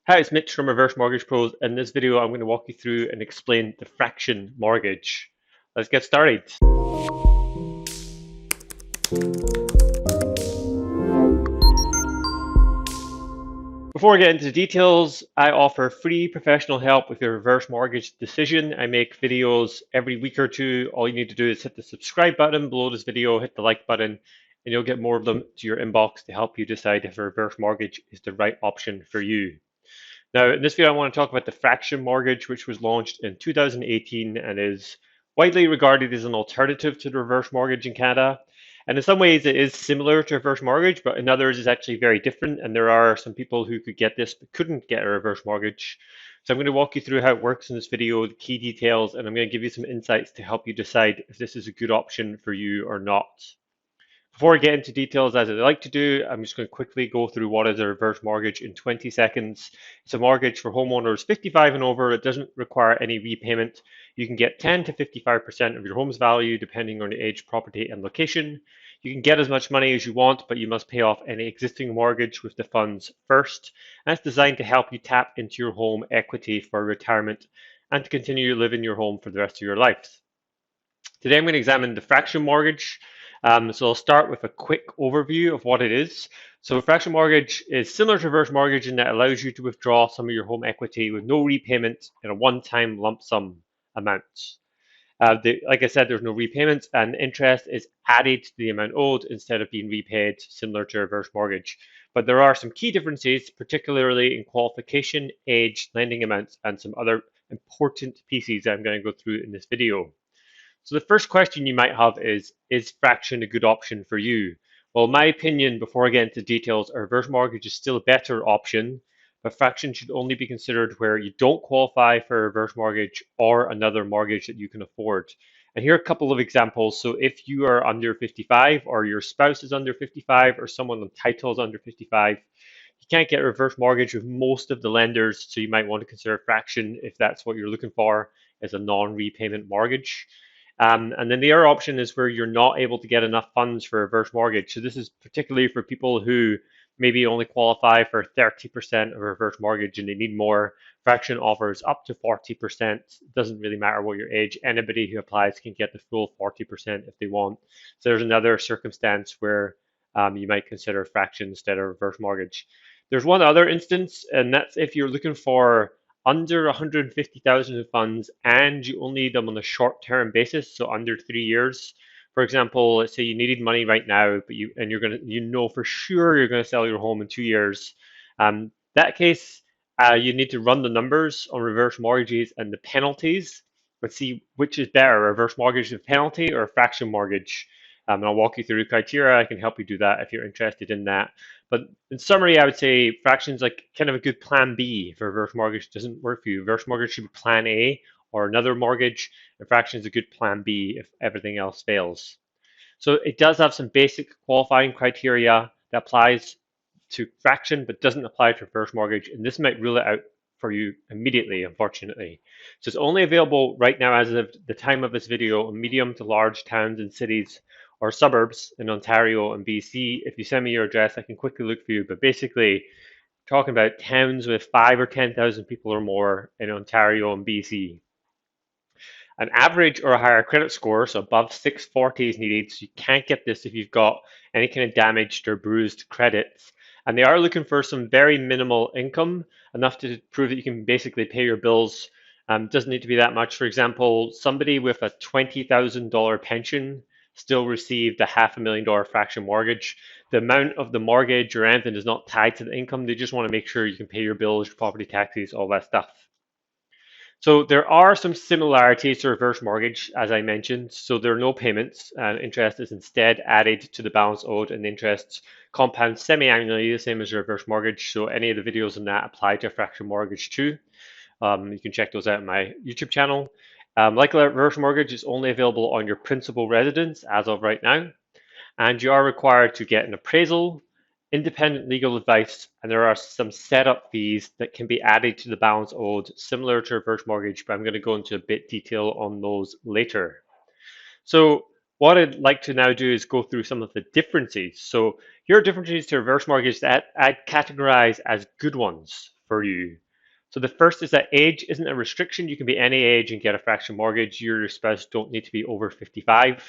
Hi, it's Mitch from Reverse Mortgage Pros. In this video, I'm going to walk you through and explain the fraction mortgage. Let's get started. Before I get into the details, I offer free professional help with your reverse mortgage decision. I make videos every week or two. All you need to do is hit the subscribe button below this video, hit the like button, and you'll get more of them to your inbox to help you decide if a reverse mortgage is the right option for you. Now, in this video, I want to talk about the fraction mortgage, which was launched in 2018 and is widely regarded as an alternative to the reverse mortgage in Canada. And in some ways, it is similar to reverse mortgage, but in others, it's actually very different. And there are some people who could get this but couldn't get a reverse mortgage. So I'm going to walk you through how it works in this video, the key details, and I'm going to give you some insights to help you decide if this is a good option for you or not. Before I get into details, as I like to do, I'm just going to quickly go through what is a reverse mortgage in 20 seconds. It's a mortgage for homeowners 55 and over. It doesn't require any repayment. You can get 10 to 55% of your home's value depending on the age, property, and location. You can get as much money as you want, but you must pay off any existing mortgage with the funds first. And it's designed to help you tap into your home equity for retirement and to continue to live in your home for the rest of your life. Today I'm going to examine the fraction mortgage. So I'll start with a quick overview of what it is. So a fraction mortgage is similar to reverse mortgage in that it allows you to withdraw some of your home equity with no repayment in a one-time lump sum amount. Like I said, there's no repayments and interest is added to the amount owed instead of being repaid, similar to a reverse mortgage. But there are some key differences, particularly in qualification, age, lending amounts, and some other important pieces I'm going to go through in this video. So the first question you might have is fraction a good option for you? Well, in my opinion, before I get into details, a reverse mortgage is still a better option, but fraction should only be considered where you don't qualify for a reverse mortgage or another mortgage that you can afford. And here are a couple of examples. So if you are under 55 or your spouse is under 55 or someone on title is under 55, you can't get a reverse mortgage with most of the lenders, so you might want to consider fraction if that's what you're looking for as a non-repayment mortgage. And then the other option is where you're not able to get enough funds for a reverse mortgage. So this is particularly for people who maybe only qualify for 30% of a reverse mortgage and they need more. Fraction offers up to 40%. It doesn't really matter what your age. Anybody who applies can get the full 40% if they want. So there's another circumstance where you might consider fraction instead of reverse mortgage. There's one other instance, and that's if you're looking for under 150,000 in funds and you only need them on a short-term basis, so under 3 years. For example, let's say you needed money right now, but you know for sure you're gonna sell your home in 2 years. That case, you need to run the numbers on reverse mortgages and the penalties, but see which is better, a reverse mortgage with penalty or a fraction mortgage. And I'll walk you through the criteria. I can help you do that if you're interested in that. But in summary, I would say fractions like kind of a good plan B if a reverse mortgage doesn't work for you. Reverse mortgage should be plan A or another mortgage, and fraction is a good plan B if everything else fails. So it does have some basic qualifying criteria that applies to fraction but doesn't apply to reverse mortgage, and this might rule it out for you immediately, unfortunately. So it's only available right now as of the time of this video in medium to large towns and cities or suburbs in Ontario and BC. If you send me your address, I can quickly look for you. But basically, talking about towns with 5 or 10,000 people or more in Ontario and BC. An average or a higher credit score, so above 640 is needed. So you can't get this if you've got any kind of damaged or bruised credits. And they are looking for some very minimal income, enough to prove that you can basically pay your bills. Doesn't need to be that much. For example, somebody with a $20,000 pension still received a $500,000 fraction mortgage. The amount of the mortgage or anything is not tied to the income. They just want to make sure you can pay your bills, your property taxes, all that stuff. So there are some similarities to reverse mortgage, as I mentioned. So there are no payments, and interest is instead added to the balance owed, and interest compounds semi-annually, the same as a reverse mortgage. So any of the videos on that apply to a fraction mortgage too. You can check those out on my YouTube channel. Like a reverse mortgage, it's only available on your principal residence as of right now. And you are required to get an appraisal, independent legal advice, and there are some setup fees that can be added to the balance owed, similar to reverse mortgage, but I'm going to go into a bit detail on those later. So what I'd like to now do is go through some of the differences. So here are differences to reverse mortgage that I'd categorize as good ones for you. So the first is that age isn't a restriction. You can be any age and get a fraction mortgage. You or your spouse don't need to be over 55.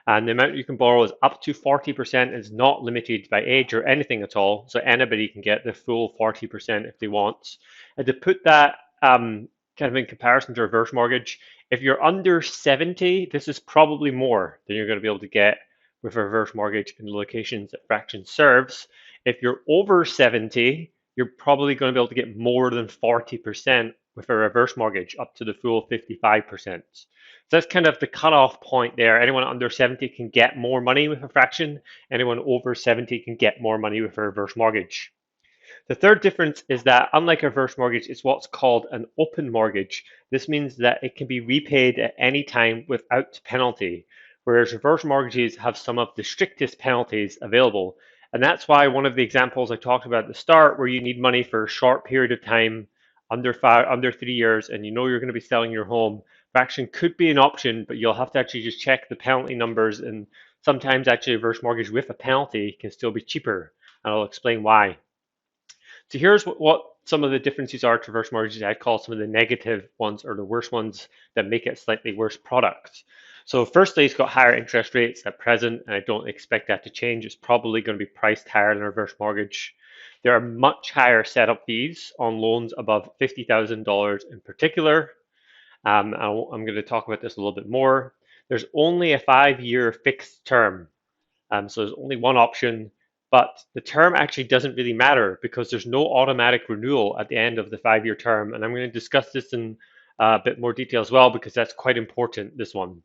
And the amount you can borrow is up to 40%. It's not limited by age or anything at all. So anybody can get the full 40% if they want. And to put that kind of in comparison to reverse mortgage, if you're under 70, this is probably more than you're going to be able to get with a reverse mortgage in the locations that Fraction serves. If you're over 70, you're probably going to be able to get more than 40% with a reverse mortgage up to the full 55%. So that's kind of the cutoff point there. Anyone under 70 can get more money with a fraction. Anyone over 70 can get more money with a reverse mortgage. The third difference is that unlike a reverse mortgage, it's what's called an open mortgage. This means that it can be repaid at any time without penalty, whereas reverse mortgages have some of the strictest penalties available. And that's why one of the examples I talked about at the start, where you need money for a short period of time, under 3 years, and you know you're going to be selling your home, fraction could be an option, but you'll have to actually just check the penalty numbers. And sometimes actually a reverse mortgage with a penalty can still be cheaper. And I'll explain why. So here's what some of the differences are to reverse mortgages. I'd call some of the negative ones or the worst ones that make it slightly worse product. So firstly, it's got higher interest rates at present, and I don't expect that to change. It's probably going to be priced higher than a reverse mortgage. There are much higher setup fees on loans above $50,000 in particular. I'm going to talk about this a little bit more. There's only a 5-year fixed term. So there's only one option, but the term actually doesn't really matter because there's no automatic renewal at the end of the 5-year term. And I'm going to discuss this in a bit more detail as well because that's quite important, this one.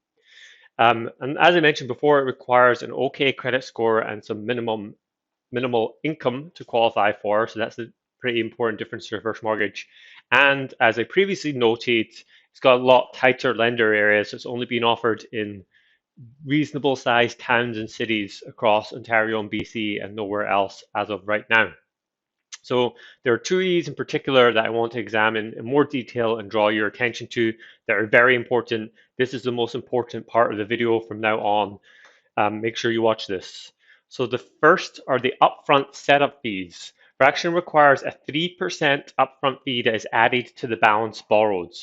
And as I mentioned before, it requires an okay credit score and some minimal income to qualify for. So that's a pretty important difference to reverse mortgage. And as I previously noted, it's got a lot tighter lender areas. So it's only being offered in reasonable sized towns and cities across Ontario and BC and nowhere else as of right now. So there are two E's in particular that I want to examine in more detail and draw your attention to that are very important. This is the most important part of the video from now on. Make sure you watch this. So the first are the upfront setup fees. Fraction requires a 3% upfront fee that is added to the balance borrowed.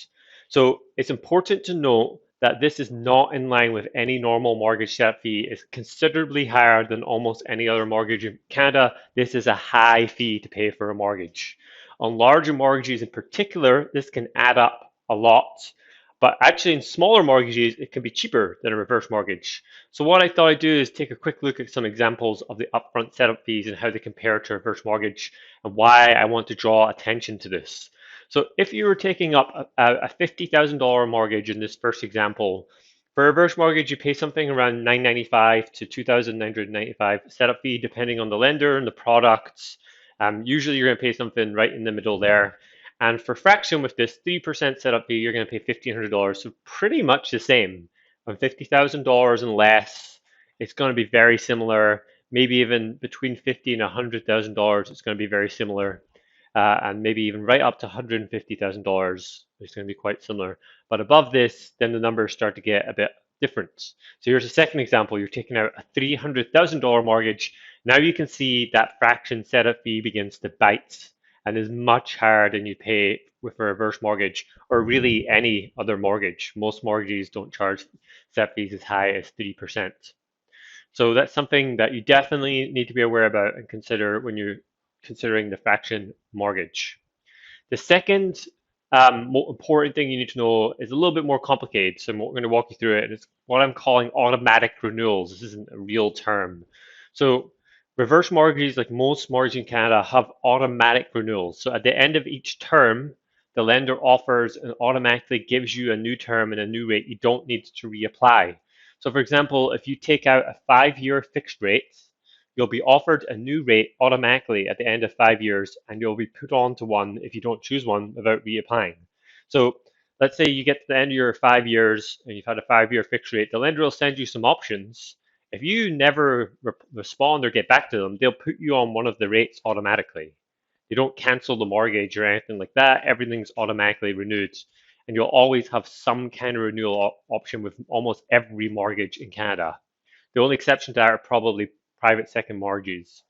So it's important to note that this is not in line with any normal mortgage setup fee. It's considerably higher than almost any other mortgage in Canada. This is a high fee to pay for a mortgage. On larger mortgages in particular, this can add up a lot. But actually in smaller mortgages, it can be cheaper than a reverse mortgage. So what I thought I'd do is take a quick look at some examples of the upfront setup fees and how they compare to a reverse mortgage and why I want to draw attention to this. So if you were taking up a $50,000 mortgage in this first example, for a reverse mortgage, you pay something around $995 to $2,995 setup fee, depending on the lender and the products. Usually you're going to pay something right in the middle there. And for fraction with this 3% setup fee, you're going to pay $1,500. So pretty much the same. On $50,000 and less, it's going to be very similar. Maybe even between $50,000 and $100,000, it's going to be very similar. And maybe even right up to $150,000, it's going to be quite similar. But above this, then the numbers start to get a bit different. So here's a second example. You're taking out a $300,000 mortgage. Now you can see that fraction setup fee begins to bite and is much higher than you pay with a reverse mortgage or really any other mortgage. Most mortgages don't charge setup fees as high as 3%. So that's something that you definitely need to be aware about and consider when you're considering the fraction mortgage. The second more important thing you need to know is a little bit more complicated. So we're going to walk you through it. And it's what I'm calling automatic renewals. This isn't a real term. So reverse mortgages, like most mortgages in Canada, have automatic renewals. So at the end of each term, the lender offers and automatically gives you a new term and a new rate. You don't need to reapply. So for example, if you take out a 5-year fixed rate, you'll be offered a new rate automatically at the end of 5 years, and you'll be put on to one if you don't choose one without reapplying. So let's say you get to the end of your 5 years and you've had a 5-year fixed rate, the lender will send you some options. If you never respond or get back to them, they'll put you on one of the rates automatically. They don't cancel the mortgage or anything like that. Everything's automatically renewed. And you'll always have some kind of renewal option with almost every mortgage in Canada. The only exception to that are probably private second mortgages.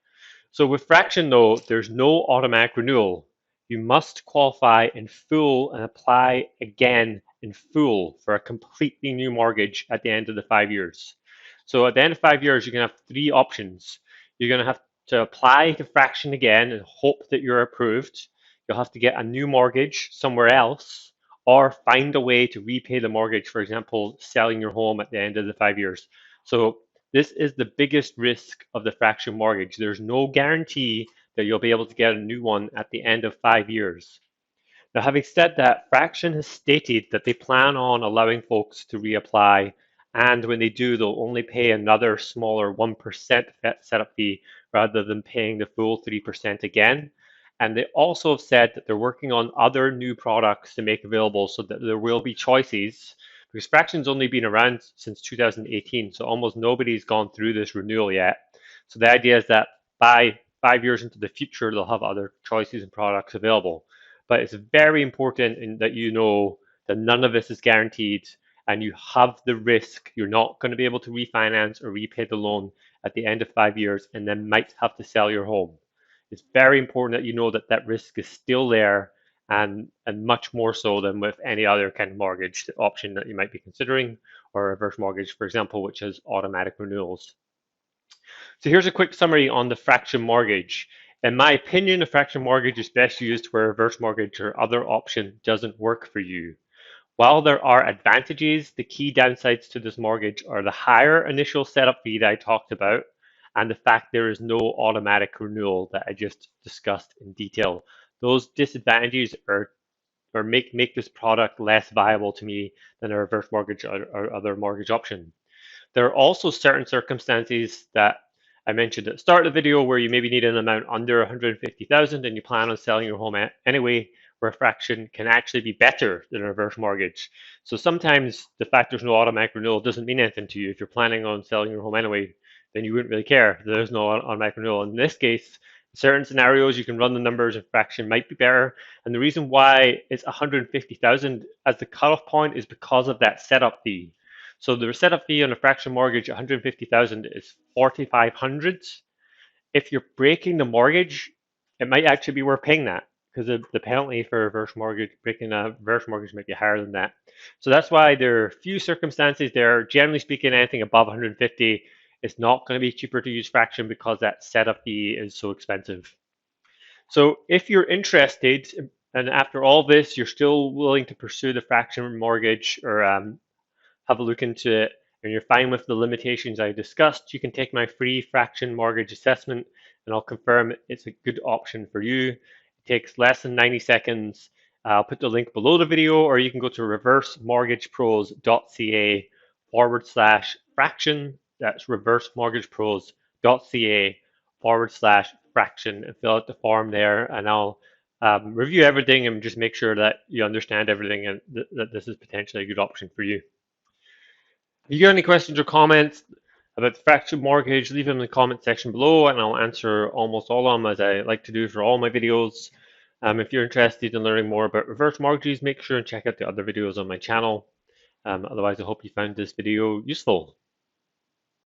So with fraction though, there's no automatic renewal. you must qualify in full and apply again in full for a completely new mortgage at the end of the 5 years. So at the end of 5 years, you're going to have three options. You're going to have to apply to fraction again and hope that you're approved. You'll have to get a new mortgage somewhere else or find a way to repay the mortgage, for example, selling your home at the end of the 5 years. So this is the biggest risk of the fraction mortgage. There's no guarantee that you'll be able to get a new one at the end of 5 years. Now, having said that, Fraction has stated that they plan on allowing folks to reapply, and when they do, they'll only pay another smaller 1% setup fee rather than paying the full 3% again. And they also have said that they're working on other new products to make available so that there will be choices, because Fraction's only been around since 2018, so almost nobody's gone through this renewal yet. So the idea is that by 5 years into the future, they'll have other choices and products available. But it's very important that you know that none of this is guaranteed and you have the risk you're not going to be able to refinance or repay the loan at the end of 5 years and then might have to sell your home. It's very important that you know that that risk is still there and much more so than with any other kind of mortgage option that you might be considering, or a reverse mortgage, for example, which has automatic renewals. So here's a quick summary on the fraction mortgage. In my opinion, a fraction mortgage is best used where a reverse mortgage or other option doesn't work for you. While there are advantages, the key downsides to this mortgage are the higher initial setup fee that I talked about and the fact there is no automatic renewal that I just discussed in detail. Those disadvantages make this product less viable to me than a reverse mortgage or other mortgage option. There are also certain circumstances that I mentioned at the start of the video where you maybe need an amount under 150,000 and you plan on selling your home anyway, where a fraction can actually be better than a reverse mortgage. So sometimes the fact there's no automatic renewal doesn't mean anything to you. If you're planning on selling your home anyway, then you wouldn't really care. There's no automatic renewal. In this case, in certain scenarios, you can run the numbers and fraction might be better. And the reason why it's 150,000 as the cutoff point is because of that setup fee. So the setup fee on a fraction mortgage, 150,000 is 4,500. If you're breaking the mortgage, it might actually be worth paying that because the penalty for reverse mortgage, breaking a reverse mortgage might be higher than that. So that's why there are few circumstances there. Generally speaking, anything above 150, it's not going to be cheaper to use fraction because that setup fee is so expensive. So if you're interested, and after all this, you're still willing to pursue the fraction mortgage or have a look into it, and you're fine with the limitations I discussed, you can take my free fraction mortgage assessment and I'll confirm it's a good option for you. It takes less than 90 seconds. I'll put the link below the video, or you can go to reversemortgagepros.ca/fraction. That's reversemortgagepros.ca/fraction and fill out the form there, and I'll review everything and just make sure that you understand everything and that this is potentially a good option for you. If you got any questions or comments about the fraction mortgage, leave them in the comment section below and I'll answer almost all of them as I like to do for all my videos. If you're interested in learning more about reverse mortgages, make sure and check out the other videos on my channel. Otherwise, I hope you found this video useful.